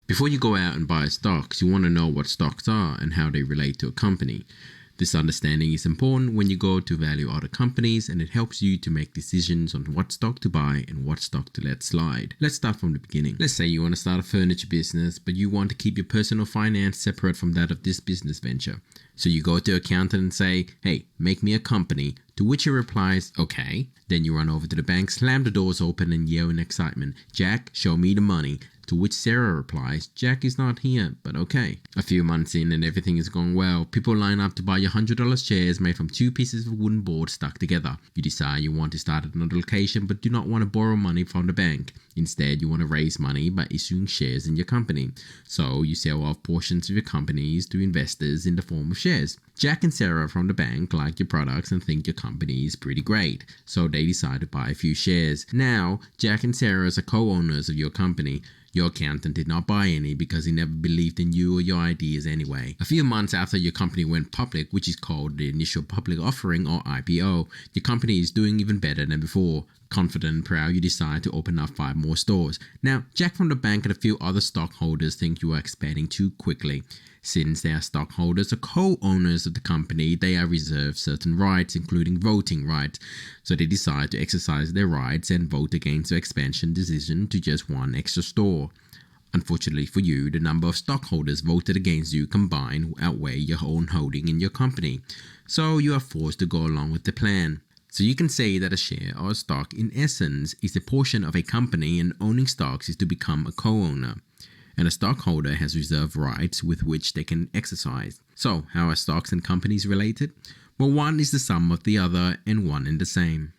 Before you go out and buy stocks, you want to know what stocks are and how they relate to a company. This understanding is important when you go to value other companies, and it helps you to make decisions on what stock to buy and what stock to let slide. Let's start from the beginning. Let's say you want to start a furniture business, but you want to keep your personal finance separate from that of this business venture. So you go to your accountant and say, hey, make me a company, to which he replies, okay. Then you run over to the bank, slam the doors open and yell in excitement, Jack, show me the money. To which Sarah replies, Jack is not here, but okay. A few months in and everything is going well. People line up to buy your $100 shares made from 2 pieces of wooden board stuck together. You decide you want to start at another location but do not want to borrow money from the bank. Instead, you want to raise money by issuing shares in your company. So you sell off portions of your companies to investors in the form of shares. Jack and Sarah from the bank like your products and think your company is pretty great, so they decide to buy a few shares. Now, Jack and Sarah are co-owners of your company. Your accountant did not buy any because he never believed in you or your ideas anyway. A few months after your company went public, which is called the initial public offering or IPO, your company is doing even better than before. Confident and proud, you decide to open up 5 more stores. Now, Jack from the bank and a few other stockholders think you are expanding too quickly. Since they are stockholders or co-owners of the company, they are reserved certain rights, including voting rights. So they decide to exercise their rights and vote against the expansion decision to just 1 extra store. Unfortunately for you, the number of stockholders voted against you combined outweigh your own holding in your company. So you are forced to go along with the plan. So you can say that a share or a stock in essence is a portion of a company, and owning stocks is to become a co-owner. And a stockholder has reserved rights with which they can exercise. So how are stocks and companies related? Well, one is the sum of the other and one and the same.